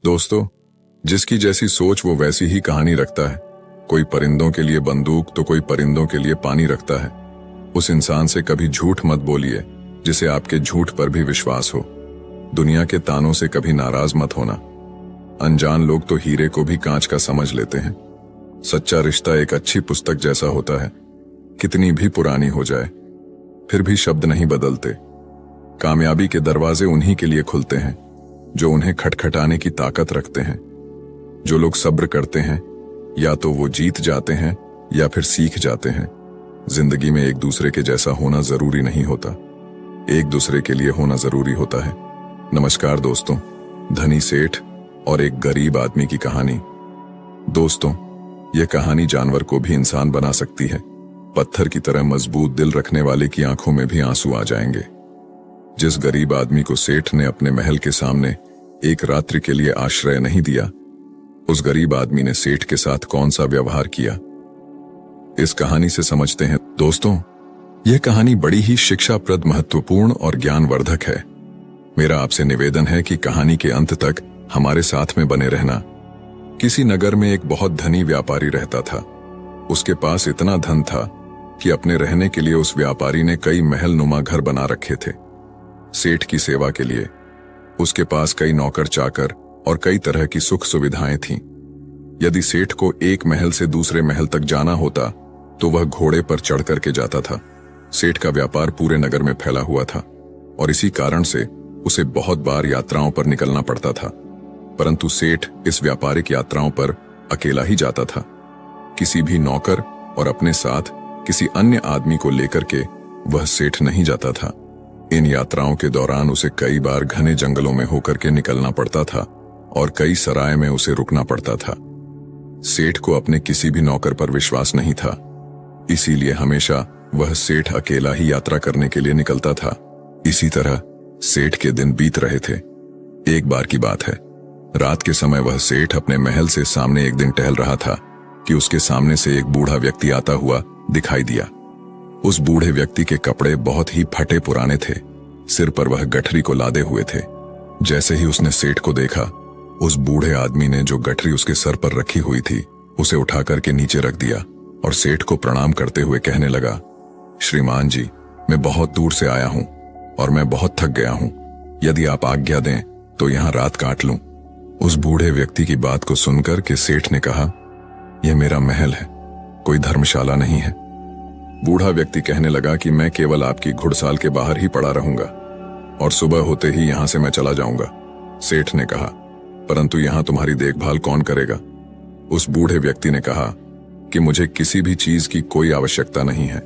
दोस्तों, जिसकी जैसी सोच वो वैसी ही कहानी रखता है। कोई परिंदों के लिए बंदूक तो कोई परिंदों के लिए पानी रखता है। उस इंसान से कभी झूठ मत बोलिए जिसे आपके झूठ पर भी विश्वास हो। दुनिया के तानों से कभी नाराज मत होना। अनजान लोग तो हीरे को भी कांच का समझ लेते हैं। सच्चा रिश्ता एक अच्छी पुस्तक जैसा होता है, कितनी भी पुरानी हो जाए फिर भी शब्द नहीं बदलते। कामयाबी के दरवाजे उन्हीं के लिए खुलते हैं जो उन्हें खटखटाने की ताकत रखते हैं। जो लोग सब्र करते हैं या तो वो जीत जाते हैं या फिर सीख जाते हैं। जिंदगी में एक दूसरे के जैसा होना जरूरी नहीं होता, एक दूसरे के लिए होना जरूरी होता है। नमस्कार दोस्तों, धनी सेठ और एक गरीब आदमी की कहानी। दोस्तों, यह कहानी जानवर को भी इंसान बना सकती है। पत्थर की तरह मजबूत दिल रखने वाले की आंखों में भी आंसू आ जाएंगे। जिस गरीब आदमी को सेठ ने अपने महल के सामने एक रात्रि के लिए आश्रय नहीं दिया, उस गरीब आदमी ने सेठ के साथ कौन सा व्यवहार किया, इस कहानी से समझते हैं। दोस्तों, यह कहानी बड़ी ही शिक्षाप्रद, महत्वपूर्ण और ज्ञानवर्धक है। मेरा आपसे निवेदन है कि कहानी के अंत तक हमारे साथ में बने रहना। किसी नगर में एक बहुत धनी व्यापारी रहता था। उसके पास इतना धन था कि अपने रहने के लिए उस व्यापारी ने कई महल नुमा घर बना रखे थे। सेठ की सेवा के लिए उसके पास कई नौकर चाकर और कई तरह की सुख सुविधाएं थीं। यदि सेठ को एक महल से दूसरे महल तक जाना होता तो वह घोड़े पर चढ़ करके जाता था। सेठ का व्यापार पूरे नगर में फैला हुआ था और इसी कारण से उसे बहुत बार यात्राओं पर निकलना पड़ता था। परंतु सेठ इस व्यापारिक यात्राओं पर अकेला ही जाता था। किसी भी नौकर और अपने साथ किसी अन्य आदमी को लेकर के वह सेठ नहीं जाता था। इन यात्राओं के दौरान उसे कई बार घने जंगलों में होकर के निकलना पड़ता था और कई सराय में उसे रुकना पड़ता था। सेठ को अपने किसी भी नौकर पर विश्वास नहीं था, इसीलिए हमेशा वह सेठ अकेला ही यात्रा करने के लिए निकलता था। इसी तरह सेठ के दिन बीत रहे थे। एक बार की बात है, रात के समय वह सेठ अपने महल से सामने एक दिन टहल रहा था कि उसके सामने से एक बूढ़ा व्यक्ति आता हुआ दिखाई दिया। उस बूढ़े व्यक्ति के कपड़े बहुत ही फटे पुराने थे। सिर पर वह गठरी को लादे हुए थे। जैसे ही उसने सेठ को देखा, उस बूढ़े आदमी ने जो गठरी उसके सर पर रखी हुई थी उसे उठाकर के नीचे रख दिया और सेठ को प्रणाम करते हुए कहने लगा, श्रीमान जी, मैं बहुत दूर से आया हूं और मैं बहुत थक गया हूं। यदि आप आज्ञा दें तो यहां रात काट लूं। उस बूढ़े व्यक्ति की बात को सुनकर के सेठ ने कहा, यह मेरा महल है, कोई धर्मशाला नहीं है। बूढ़ा व्यक्ति कहने लगा कि मैं केवल आपकी घुड़साल के बाहर ही पड़ा रहूंगा और सुबह होते ही यहां से मैं चला जाऊंगा। सेठ ने कहा, परंतु यहां तुम्हारी देखभाल कौन करेगा? उस बूढ़े व्यक्ति ने कहा कि मुझे किसी भी चीज की कोई आवश्यकता नहीं है,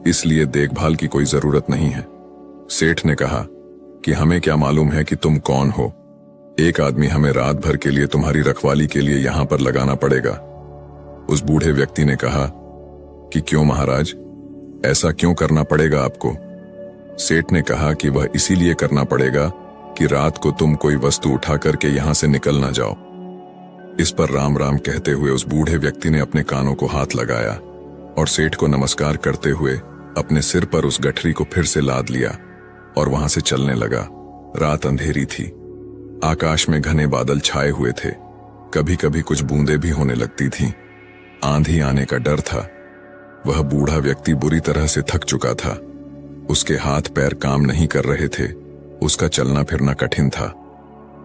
इसलिए देखभाल की कोई जरूरत नहीं है। सेठ ने कहा कि हमें क्या मालूम है कि तुम कौन हो? एक आदमी हमें रात भर के लिए तुम्हारी रखवाली के लिए यहां पर लगाना पड़ेगा। उस बूढ़े व्यक्ति ने कहा कि क्यों महाराज, ऐसा क्यों करना पड़ेगा आपको? सेठ ने कहा कि वह इसीलिए करना पड़ेगा कि रात को तुम कोई वस्तु उठा करके यहां से निकल ना जाओ। इस पर राम राम कहते हुए उस बूढ़े व्यक्ति ने अपने कानों को हाथ लगाया और सेठ को नमस्कार करते हुए अपने सिर पर उस गठरी को फिर से लाद लिया और वहां से चलने लगा। रात अंधेरी थी, आकाश में घने बादल छाए हुए थे, कभी कभी कुछ बूंदें भी होने लगती थीं। आंधी आने का डर था। वह बूढ़ा व्यक्ति बुरी तरह से थक चुका था। उसके हाथ पैर काम नहीं कर रहे थे, उसका चलना फिरना कठिन था।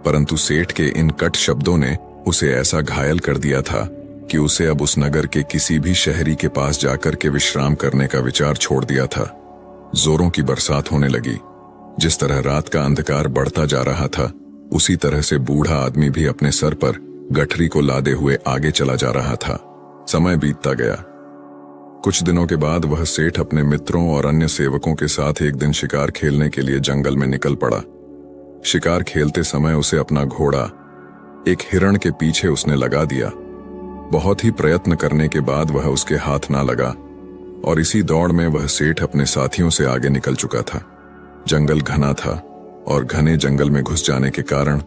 परंतु सेठ के इन कट शब्दों ने उसे ऐसा घायल कर दिया था कि उसे अब उस नगर के किसी भी शहरी के पास जाकर के विश्राम करने का विचार छोड़ दिया था। जोरों की बरसात होने लगी। जिस तरह रात का अंधकार बढ़ता जा रहा था, उसी तरह से बूढ़ा आदमी भी अपने सर पर गठरी को लादे हुए आगे चला जा रहा था। समय बीतता गया। कुछ दिनों के बाद वह सेठ अपने मित्रों और अन्य सेवकों के साथ एक दिन शिकार खेलने के लिए जंगल में निकल पड़ा। शिकार खेलते समय उसे अपना घोड़ा एक हिरण के पीछे उसने लगा दिया। बहुत ही प्रयत्न करने के बाद वह उसके हाथ ना लगा और इसी दौड़ में वह सेठ अपने साथियों से आगे निकल चुका था। जंगल घना था और घने जंगल में घुस जाने के कारण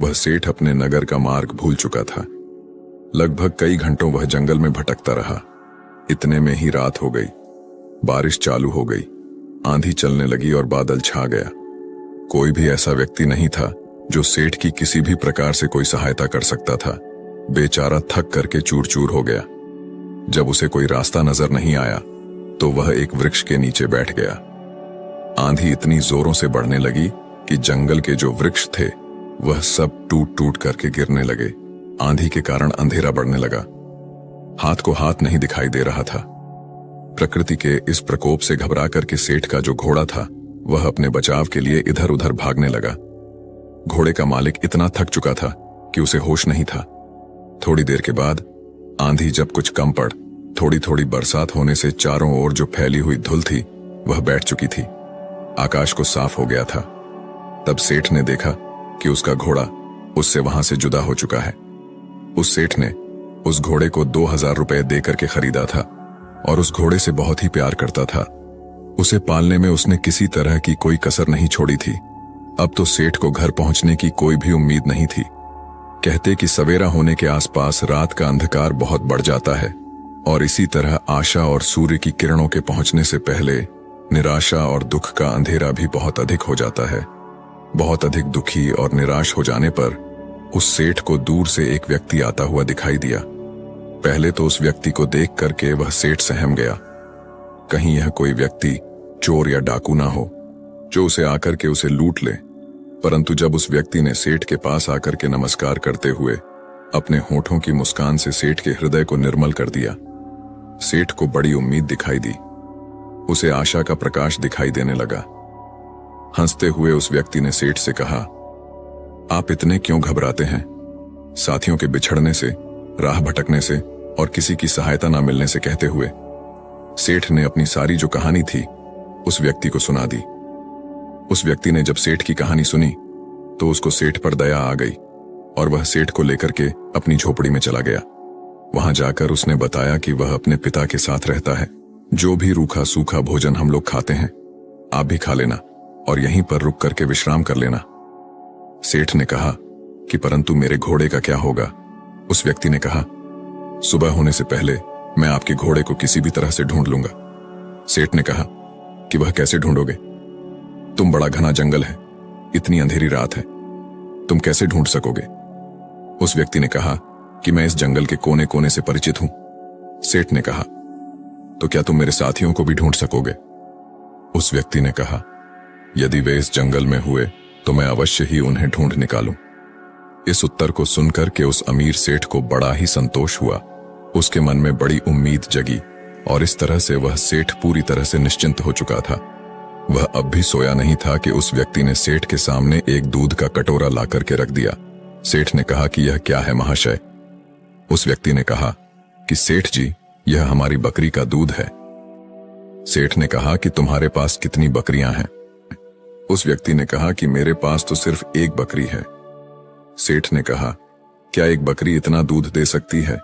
वह सेठ अपने नगर का मार्ग भूल चुका था। लगभग कई घंटों वह जंगल में भटकता रहा। इतने में ही रात हो गई। बारिश चालू हो गई, आंधी चलने लगी और बादल छा गया। कोई भी ऐसा व्यक्ति नहीं था जो सेठ की किसी भी प्रकार से कोई सहायता कर सकता था, बेचारा थक करके चूर चूर हो गया। जब उसे कोई रास्ता नजर नहीं आया तो वह एक वृक्ष के नीचे बैठ गया। आंधी इतनी जोरों से बढ़ने लगी कि जंगल के जो वृक्ष थे वह सब टूट टूट करके गिरने लगे। आंधी के कारण अंधेरा बढ़ने लगा। हाथ को हाथ नहीं दिखाई दे रहा था। प्रकृति के इस प्रकोप से घबरा करके सेठ का जो घोड़ा था वह अपने बचाव के लिए इधर उधर भागने लगा। घोड़े का मालिक इतना थक चुका था कि उसे होश नहीं था। थोड़ी देर के बाद आंधी जब कुछ कम पड़, थोड़ी थोड़ी बरसात होने से चारों ओर जो फैली हुई धुल थी वह बैठ चुकी थी। आकाश को साफ हो गया था। तब सेठ ने देखा कि उसका घोड़ा उससे वहां से जुदा हो चुका है। उस सेठ ने उस घोड़े को 2000 रुपए देकर के खरीदा था और उस घोड़े से बहुत ही प्यार करता था। उसे पालने में उसने किसी तरह की कोई कसर नहीं छोड़ी थी। अब तो सेठ को घर पहुंचने की कोई भी उम्मीद नहीं थी। कहते कि सवेरा होने के आसपास रात का अंधकार बहुत बढ़ जाता है और इसी तरह आशा और सूर्य की किरणों के पहुंचने से पहले निराशा और दुख का अंधेरा भी बहुत अधिक हो जाता है। बहुत अधिक दुखी और निराश हो जाने पर उस सेठ को दूर से एक व्यक्ति आता हुआ दिखाई दिया। पहले तो उस व्यक्ति को देख करके वह सेठ सहम गया। कहीं यह कोई व्यक्ति चोर या डाकू ना हो जो उसे आकर के उसे लूट ले। परंतु जब उस व्यक्ति ने सेठ के पास आकर के नमस्कार करते हुए अपने होठों की मुस्कान से सेठ के हृदय को निर्मल कर दिया, सेठ को बड़ी उम्मीद दिखाई दी। उसे आशा का प्रकाश दिखाई देने लगा। हंसते हुए उस व्यक्ति ने सेठ से कहा, आप इतने क्यों घबराते हैं? साथियों के बिछड़ने से, राह भटकने से और किसी की सहायता ना मिलने से कहते हुए सेठ ने अपनी सारी जो कहानी थी उस व्यक्ति को सुना दी। उस व्यक्ति ने जब सेठ की कहानी सुनी तो उसको सेठ पर दया आ गई और वह सेठ को लेकर के अपनी झोपड़ी में चला गया। वहां जाकर उसने बताया कि वह अपने पिता के साथ रहता है। जो भी रूखा सूखा भोजन हम लोग खाते हैं आप भी खा लेना और यहीं पर रुक करके विश्राम कर लेना। सेठ ने कहा कि परंतु मेरे घोड़े का क्या होगा? उस व्यक्ति ने कहा, सुबह होने से पहले मैं आपके घोड़े को किसी भी तरह से ढूंढ लूंगा। सेठ ने कहा कि वह कैसे ढूंढोगे? तुम बड़ा घना जंगल है, इतनी अंधेरी रात है, तुम कैसे ढूंढ सकोगे? उस व्यक्ति ने कहा कि मैं इस जंगल के कोने कोने से परिचित हूं। सेठ ने कहा, तो क्या तुम मेरे साथियों को भी ढूंढ सकोगे? उस व्यक्ति ने कहा, यदि वे इस जंगल में हुए तो मैं अवश्य ही उन्हें ढूंढ निकालूं। इस उत्तर को सुनकर के उस अमीर सेठ को बड़ा ही संतोष हुआ। उसके मन में बड़ी उम्मीद जगी और इस तरह से वह सेठ पूरी तरह से निश्चिंत हो चुका था। वह अब भी सोया नहीं था कि उस व्यक्ति ने सेठ के सामने एक दूध का कटोरा ला करके रख दिया। सेठ ने कहा कि यह क्या है महाशय? उस व्यक्ति ने कहा कि सेठ जी, यह हमारी बकरी का दूध है। सेठ ने कहा कि तुम्हारे पास कितनी बकरियां हैं? उस व्यक्ति ने कहा कि मेरे पास तो सिर्फ एक बकरी है। सेठ ने कहा, क्या एक बकरी इतना दूध दे सकती है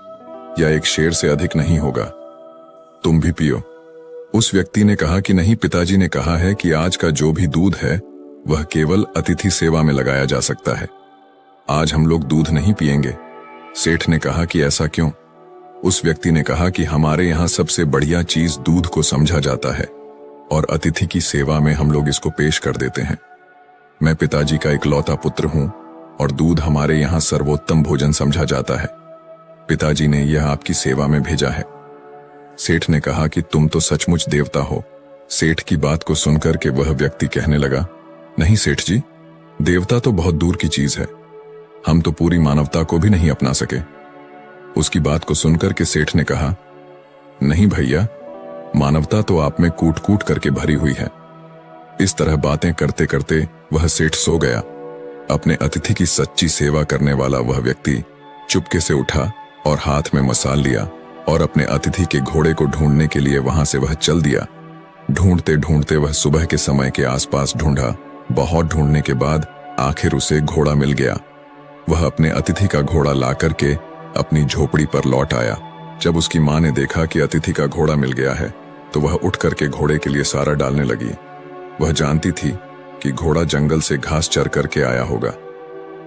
या एक शेर से अधिक नहीं होगा? तुम भी पियो। उस व्यक्ति ने कहा कि नहीं, पिताजी ने कहा है कि आज का जो भी दूध है वह केवल अतिथि सेवा में लगाया जा सकता है। आज हम लोग दूध नहीं पिएंगे। सेठ ने कहा कि ऐसा क्यों? उस व्यक्ति ने कहा कि हमारे यहाँ सबसे बढ़िया चीज दूध को समझा जाता है और अतिथि की सेवा में हम लोग इसको पेश कर देते हैं। मैं पिताजी का इकलौता पुत्र हूं और दूध हमारे यहाँ सर्वोत्तम भोजन समझा जाता है। पिताजी ने यह आपकी सेवा में भेजा है। सेठ ने कहा कि तुम तो सचमुच देवता हो। सेठ की बात को सुनकर के वह व्यक्ति कहने लगा, नहीं सेठ जी, देवता तो बहुत दूर की चीज है, हम तो पूरी मानवता को भी नहीं अपना सके। उसकी बात को सुनकर के सेठ ने कहा, नहीं भैया, मानवता तो आप में कूट कूट करके भरी हुई है। इस तरह बातें करते करते वह सेठ सो गया। अपने अतिथि की सच्ची सेवा करने वाला वह व्यक्ति चुपके से उठा और हाथ में मसाल लिया और अपने अतिथि के घोड़े को ढूंढने के लिए वहां से वह चल दिया। ढूंढते ढूंढते वह सुबह के समय के आसपास ढूंढा। बहुत ढूंढने के बाद आखिर उसे घोड़ा मिल गया। वह अपने अतिथि का घोड़ा ला करके अपनी झोपड़ी पर लौट आया। जब उसकी मां ने देखा कि अतिथि का घोड़ा मिल गया है तो वह उठ करके घोड़े के लिए सारा डालने लगी। वह जानती थी कि घोड़ा जंगल से घास चर करके आया होगा,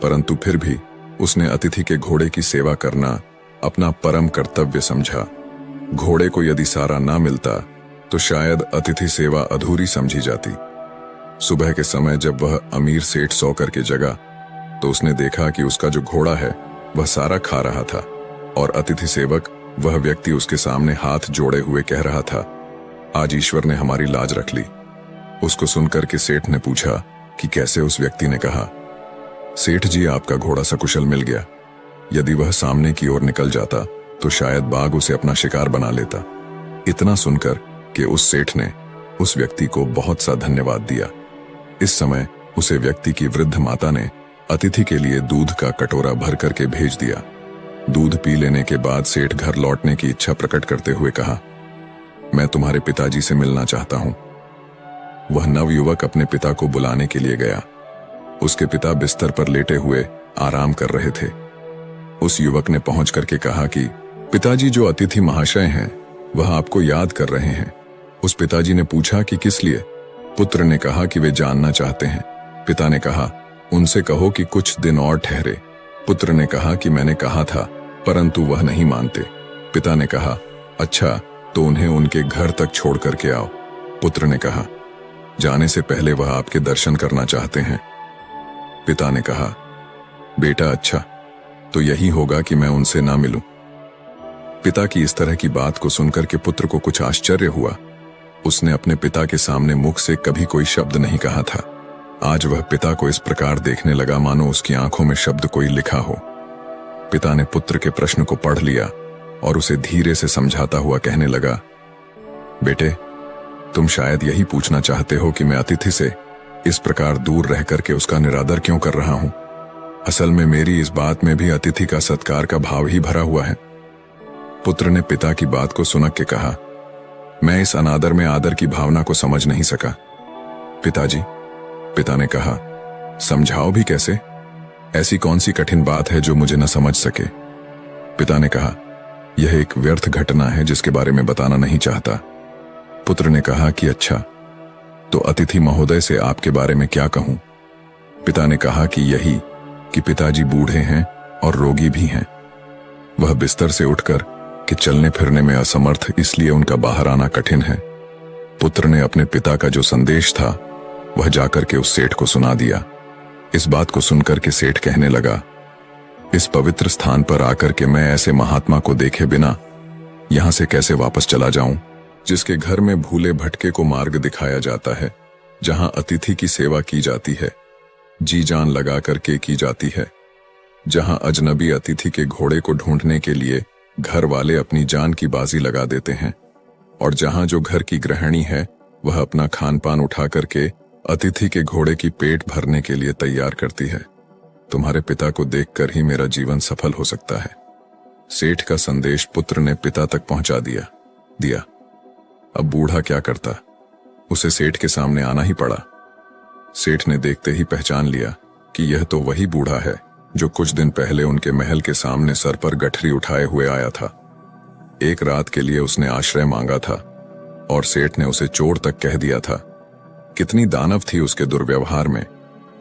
परंतु फिर भी उसने अतिथि के घोड़े की सेवा करना अपना परम कर्तव्य समझा। घोड़े को यदि सारा ना मिलता तो शायद अतिथि सेवा अधूरी समझी जाती। सुबह के समय जब वह अमीर सेठ सो करके जगा तो उसने देखा कि उसका जो घोड़ा है वह सारा खा रहा था और अतिथि सेवक वह व्यक्ति उसके सामने हाथ जोड़े हुए कह रहा था, आज ईश्वर ने हमारी लाज रख ली। उसको सुनकर के सेठ ने पूछा कि कैसे। उस व्यक्ति ने कहा, सेठ जी, आपका घोड़ा सकुशल मिल गया। यदि वह सामने की ओर निकल जाता तो शायद बाघ उसे अपना शिकार बना लेता। इतना सुनकर कि उस सेठ ने उस व्यक्ति को बहुत सा धन्यवाद दिया। इस समय उसे व्यक्ति की वृद्ध माता ने अतिथि के लिए दूध का कटोरा भर करके भेज दिया। दूध पी लेने के बाद सेठ घर लौटने की इच्छा प्रकट करते हुए कहा, मैं तुम्हारे पिताजी से मिलना चाहता हूं। वह नवयुवक अपने पिता को बुलाने के लिए गया। उसके पिता बिस्तर पर लेटे हुए आराम कर रहे थे। उस युवक ने पहुंच करके कहा कि पिताजी, जो अतिथि महाशय हैं वह आपको याद कर रहे हैं। उस पिताजी ने पूछा कि किस लिए? पुत्र ने कहा कि वे जानना चाहते हैं। पिता ने कहा, उनसे कहो कि कुछ दिन और ठहरे। पुत्र ने कहा कि मैंने कहा था, परंतु वह नहीं मानते। पिता ने कहा, अच्छा, तो उन्हें उनके घर तक छोड़ करके आओ। पुत्र ने कहा, जाने से पहले वह आपके दर्शन करना चाहते हैं। पिता ने कहा, बेटा, अच्छा, तो यही होगा कि मैं उनसे ना मिलूं। पिता की इस तरह की बात को सुनकर के पुत्र को कुछ आश्चर्य हुआ। उसने अपने पिता के सामने मुख से कभी कोई शब्द नहीं कहा था। आज वह पिता को इस प्रकार देखने लगा मानो उसकी आंखों में शब्द कोई लिखा हो। पिता ने पुत्र के प्रश्न को पढ़ लिया और उसे धीरे से समझाता हुआ कहने लगा, बेटे, तुम शायद यही पूछना चाहते हो कि मैं अतिथि से इस प्रकार दूर रह करके उसका निरादर क्यों कर रहा हूं। असल में मेरी इस बात में भी अतिथि का सत्कार का भाव ही भरा हुआ है। पुत्र ने पिता की बात को सुनक के कहा, मैं इस अनादर में आदर की भावना को समझ नहीं सका। पिताजी, पिता ने कहा, समझाओ भी कैसे? ऐसी कौन सी कठिन बात है जो मुझे न समझ सके? पिता ने कहा, यह एक व्यर्थ घटना है जिसके बारे में बताना नहीं चाहता। पुत्र ने कहा कि अच्छा, तो अतिथि महोदय से आपके बारे में क्या कहूं? पिता ने कहा कि यही कि पिताजी बूढ़े हैं और रोगी भी हैं। वह बिस्तर से उठकर कि चलने फिरने में असमर्थ, इसलिए उनका बाहर आना कठिन है। पुत्र ने अपने पिता का जो संदेश था वह जाकर के उस सेठ को सुना दिया। इस बात को सुनकर के सेठ कहने लगा, इस पवित्र स्थान पर आकर के मैं ऐसे महात्मा को देखे बिना यहां से कैसे वापस चला जाऊं, जिसके घर में भूले भटके को मार्ग दिखाया जाता है, जहां अतिथि की सेवा की जाती है, जी जान लगा करके की जाती है, जहां अजनबी अतिथि के घोड़े को ढूंढने के लिए घर वाले अपनी जान की बाजी लगा देते हैं, और जहां जो घर की गृहिणी है वह अपना खान पान उठा करके अतिथि के घोड़े की पेट भरने के लिए तैयार करती है। तुम्हारे पिता को देखकर ही मेरा जीवन सफल हो सकता है। सेठ का संदेश पुत्र ने पिता तक पहुंचा दिया। अब बूढ़ा क्या करता, उसे सेठ के सामने आना ही पड़ा। सेठ ने देखते ही पहचान लिया कि यह तो वही बूढ़ा है जो कुछ दिन पहले उनके महल के सामने सर पर गठरी उठाए हुए आया था। एक रात के लिए उसने आश्रय मांगा था और सेठ ने उसे चोर तक कह दिया था। कितनी दानव थी उसके दुर्व्यवहार में।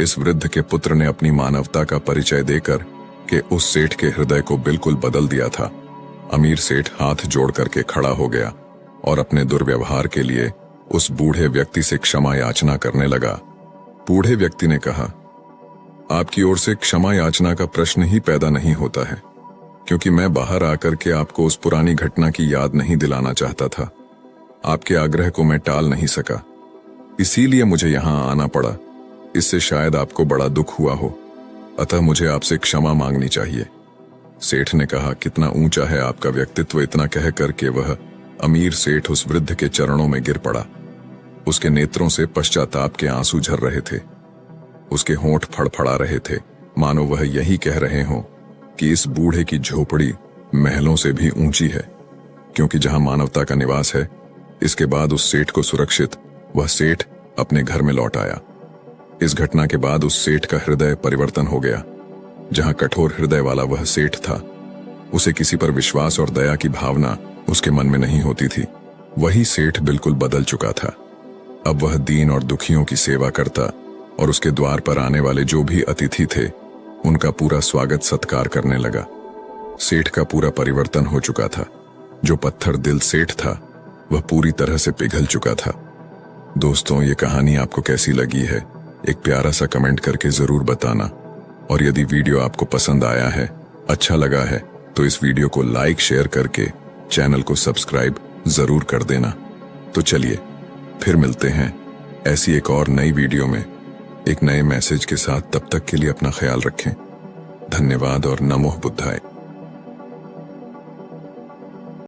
इस वृद्ध के पुत्र ने अपनी मानवता का परिचय देकर के उस सेठ के हृदय को बिल्कुल बदल दिया था। अमीर सेठ हाथ जोड़ करके खड़ा हो गया और अपने दुर्व्यवहार के लिए उस बूढ़े व्यक्ति से क्षमा याचना करने लगा। बूढ़े व्यक्ति ने कहा, आपकी ओर से क्षमा याचना का प्रश्न ही पैदा नहीं होता है, क्योंकि मैं बाहर आकर के आपको उस पुरानी घटना की याद नहीं दिलाना चाहता था। आपके आग्रह को मैं टाल नहीं सका, इसीलिए मुझे यहां आना पड़ा। इससे शायद आपको बड़ा दुख हुआ हो, अतः मुझे आपसे क्षमा मांगनी चाहिए। सेठ ने कहा, कितना ऊंचा है आपका व्यक्तित्व। इतना कह करके वह अमीर सेठ उस वृद्ध के चरणों में गिर पड़ा। उसके नेत्रों से पश्चाताप के आंसू झर रहे थे। उसके होंठ फड़फड़ा रहे थे, मानो वह यही कह रहे हों कि इस बूढ़े की झोपड़ी महलों से भी ऊंची है, क्योंकि जहां मानवता का निवास है। इसके बाद उस सेठ को सुरक्षित वह सेठ अपने घर में लौट आया। इस घटना के बाद उस सेठ का हृदय परिवर्तन हो गया। जहां कठोर हृदय वाला वह सेठ था, उसे किसी पर विश्वास और दया की भावना उसके मन में नहीं होती थी। वही सेठ बिल्कुल बदल चुका था। अब वह दीन और दुखियों की सेवा करता और उसके द्वार पर आने वाले जो भी अतिथि थे उनका पूरा स्वागत सत्कार करने लगा। सेठ का पूरा परिवर्तन हो चुका था। जो पत्थर दिल सेठ था वह पूरी तरह से पिघल चुका था। दोस्तों, ये कहानी आपको कैसी लगी है, एक प्यारा सा कमेंट करके जरूर बताना। और यदि वीडियो आपको पसंद आया है, अच्छा लगा है, तो इस वीडियो को लाइक शेयर करके चैनल को सब्सक्राइब जरूर कर देना। तो चलिए फिर मिलते हैं ऐसी एक और नई वीडियो में एक नए मैसेज के साथ। तब तक के लिए अपना ख्याल रखें। धन्यवाद और नमो बुद्धाय।